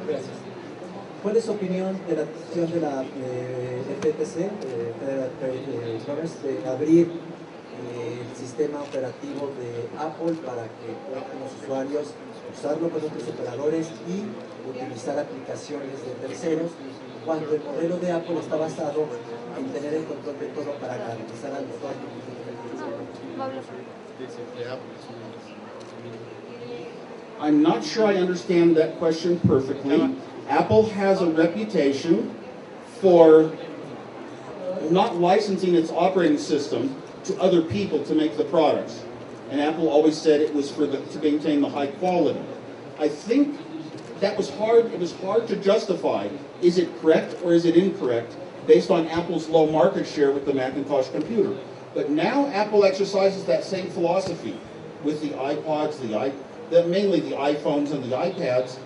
Gracias. ¿Cuál es su opinión de la decisión de la FTC, Federal Trade Commerce, de abrir el sistema operativo de Apple para que puedan los usuarios usarlo con otros operadores y utilizar aplicaciones de terceros, cuando el modelo de Apple está basado en tener el control de todo para garantizar al usuario? I'm not sure I understand that question perfectly. Apple has a reputation for not licensing its operating system to other people to make the products. And Apple always said it was to maintain the high quality. I think that was hard. It was hard to justify. Is it correct or is it incorrect based on Apple's low market share with the Macintosh computer? But now Apple exercises that same philosophy with the iPods, mainly the iPhones and the iPads,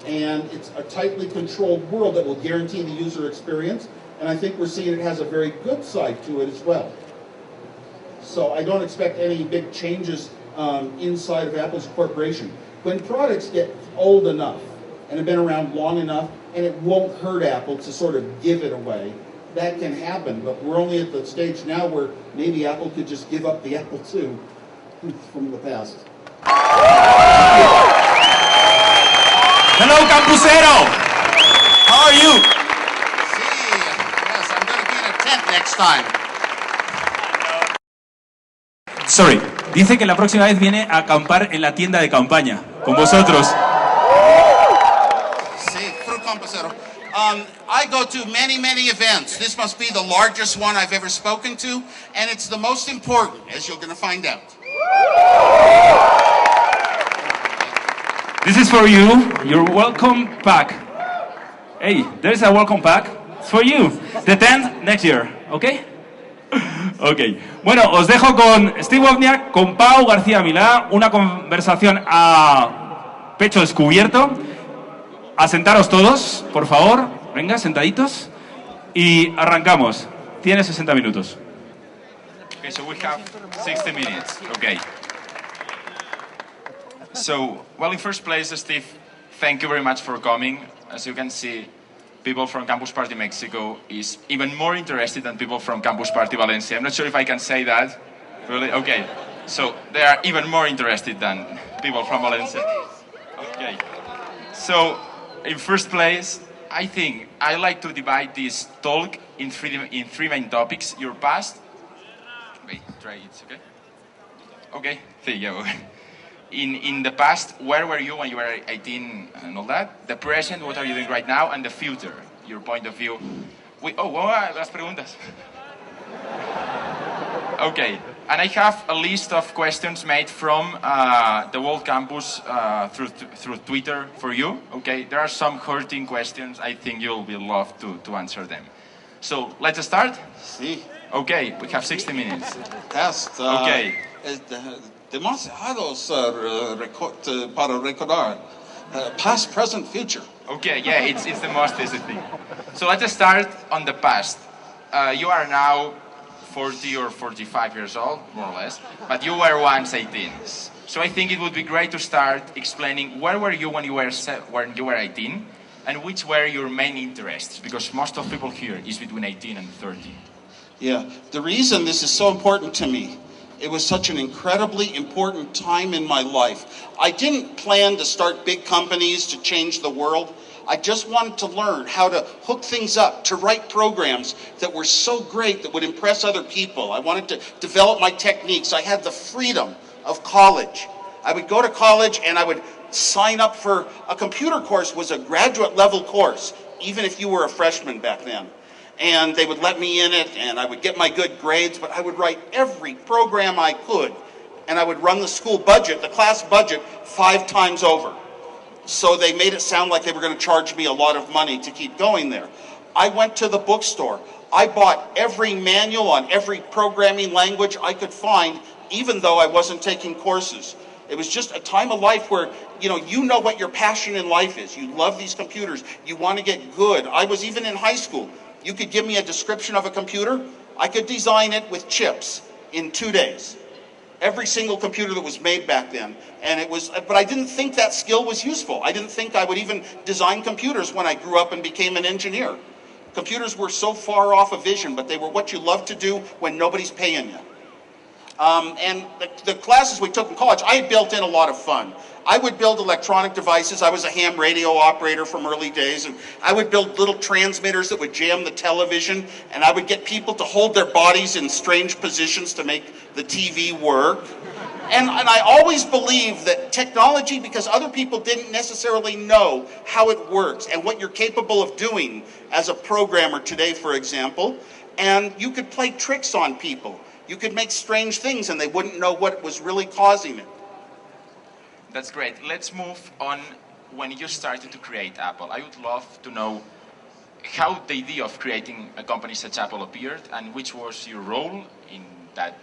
and it's a tightly controlled world that will guarantee the user experience, and I think we're seeing it has a very good side to it as well. So I don't expect any big changes inside of Apple's corporation. When products get old enough and have been around long enough, and it won't hurt Apple to sort of give it away, that can happen, but we're only at the stage now where maybe Apple could just give up the Apple II from the past. Hello, Campusero! How are you? Yes, I'm going to be in a tent next time. Sorry, dice que la próxima vez viene a acampar en la tienda de campaña, con vosotros. Sí, true Campusero. I go to many, many events. This must be the largest one I've ever spoken to, and it's the most important, as you're going to find out. This is for you, your welcome pack. Hey, there's a welcome pack. It's for you. The 10th next year, okay? Ok. Bueno, os dejo con Steve Wozniak, con Pau García Milá, una conversación a pecho descubierto. Asentaros todos, por favor. Venga, sentaditos. Y arrancamos. Tiene 60 minutos. Okay, so we have 60 minutes. Okay. So, well, in first place, Steve, thank you very much for coming. As you can see, people from Campus Party Mexico is even more interested than people from Campus Party Valencia. I'm not sure if I can say that. Really? Okay. So, they are even more interested than people from Valencia. Okay. So, in first place, I think I like to divide this talk in three main topics. Your past. Wait, try it, okay? Okay, there you go. In the past, where were you when you were 18 and all that? The present, what are you doing right now? And the future, your point of view. Las preguntas. Okay, and I have a list of questions made from the World Campus through Twitter for you. Okay, there are some hurting questions. I think you'll be love to answer them. So, let's start? Sí. Okay, we have 60 minutes. Okay. Demasiados para recordar. Past, present, future. Okay, yeah, it's the most easy thing. So let's start on the past. You are now 40 or 45 years old, more or less, but you were once 18. So I think it would be great to start explaining where were you when you were 18, and which were your main interests, because most of people here is between 18 and 30. Yeah, the reason this is so important to me, it was such an incredibly important time in my life. I didn't plan to start big companies to change the world. I just wanted to learn how to hook things up, to write programs that were so great that would impress other people. I wanted to develop my techniques. I had the freedom of college. I would go to college and I would sign up for a computer course. Was a graduate level course, even if you were a freshman back then. And they would let me in it, and I would get my good grades, but I would write every program I could, and I would run the school budget, the class budget, 5 times over. So they made it sound like they were going to charge me a lot of money to keep going there. I went to the bookstore. I bought every manual on every programming language I could find, even though I wasn't taking courses. It was just a time of life where, you know what your passion in life is. You love these computers. You want to get good. I was even in high school. You could give me a description of a computer. I could design it with chips in 2 days. every single computer that was made back then. And it was, but I didn't think that skill was useful. I didn't think I would even design computers when I grew up and became an engineer. Computers were so far off of vision, but they were what you love to do when nobody's paying you. And the classes we took in college, I had built in a lot of fun. I would build electronic devices. I was a ham radio operator from early days, and I would build little transmitters that would jam the television, and I would get people to hold their bodies in strange positions to make the TV work. And I always believed that technology, because other people didn't necessarily know how it works and what you're capable of doing as a programmer today, for example, and you could play tricks on people. You could make strange things and they wouldn't know what was really causing it. That's great. Let's move on. When you started to create Apple, I would love to know how the idea of creating a company such as Apple appeared, and which was your role in that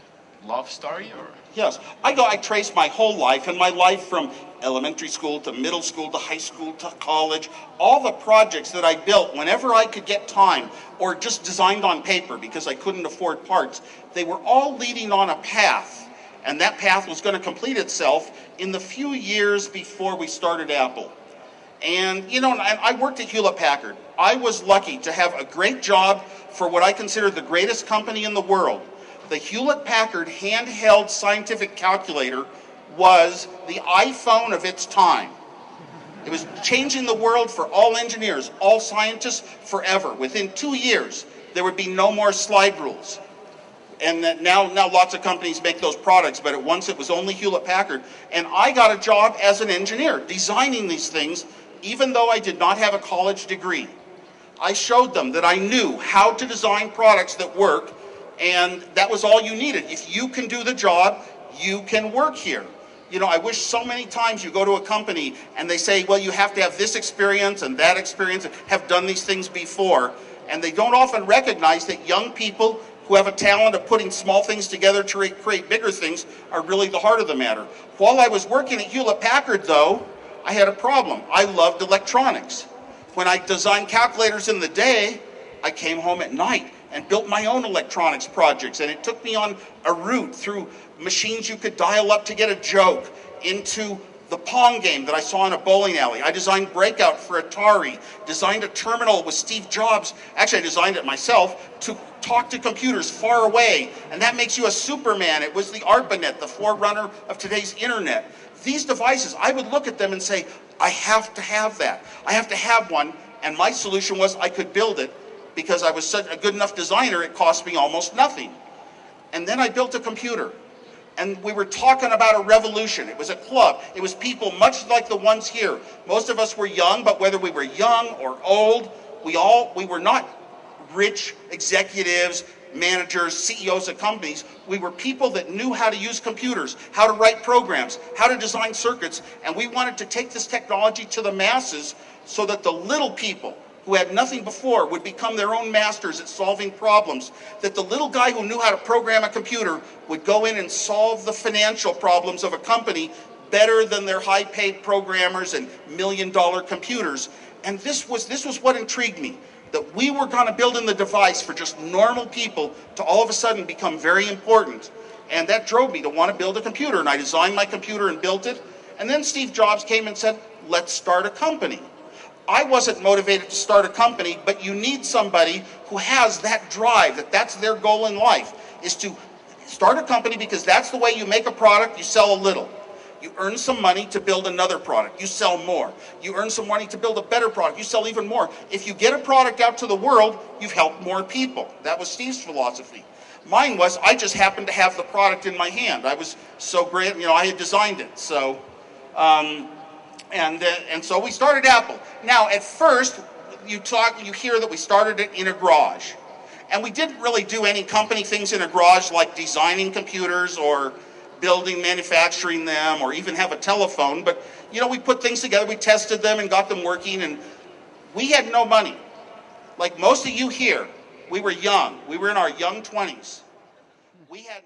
love story? Or yes, I traced my whole life, and my life from elementary school to middle school to high school to college, all the projects that I built whenever I could get time, or just designed on paper because I couldn't afford parts, they were all leading on a path. And that path was going to complete itself in the few years before we started Apple. And, you know, I worked at Hewlett-Packard. I was lucky to have a great job for what I consider the greatest company in the world. The Hewlett-Packard handheld scientific calculator was the iPhone of its time. It was changing the world for all engineers, all scientists, forever. Within 2 years, there would be no more slide rules. And now lots of companies make those products, but at once it was only Hewlett-Packard. And I got a job as an engineer, designing these things, even though I did not have a college degree. I showed them that I knew how to design products that work, and that was all you needed. If you can do the job, you can work here. You know, I wish so many times you go to a company and they say, well, you have to have this experience and that experience, and have done these things before. And they don't often recognize that young people who have a talent of putting small things together to create bigger things are really the heart of the matter. While I was working at Hewlett-Packard, though, I had a problem. I loved electronics. When I designed calculators in the day, I came home at night and built my own electronics projects. And it took me on a route through machines you could dial up to get a joke, into the Pong game that I saw in a bowling alley. I designed Breakout for Atari, designed a terminal with Steve Jobs. Actually, I designed it myself to talk to computers far away. And that makes you a Superman. It was the ARPANET, the forerunner of today's internet. These devices, I would look at them and say, I have to have that. I have to have one. And my solution was I could build it. Because I was such a good enough designer, it cost me almost nothing. And then I built a computer. And we were talking about a revolution. It was a club. It was people much like the ones here. Most of us were young, but whether we were young or old, we were not rich executives, managers, CEOs of companies. We were people that knew how to use computers, how to write programs, how to design circuits. And we wanted to take this technology to the masses so that the little people who had nothing before would become their own masters at solving problems, that the little guy who knew how to program a computer would go in and solve the financial problems of a company better than their high-paid programmers and million-dollar computers. And this was what intrigued me, that we were going to build in the device for just normal people to all of a sudden become very important. And that drove me to want to build a computer. And I designed my computer and built it. And then Steve Jobs came and said, let's start a company. I wasn't motivated to start a company, but you need somebody who has that drive, that's their goal in life, is to start a company, because that's the way you make a product. You sell a little. You earn some money to build another product. You sell more. You earn some money to build a better product. You sell even more. If you get a product out to the world, you've helped more people. That was Steve's philosophy. Mine was, I just happened to have the product in my hand. I was so great, I had designed it. So, and so we started Apple. Now, at first, you hear that we started it in a garage. And we didn't really do any company things in a garage, like designing computers or building, manufacturing them, or even have a telephone. But, we put things together, we tested them and got them working, and we had no money. Like most of you here, we were young. We were in our young 20s. We had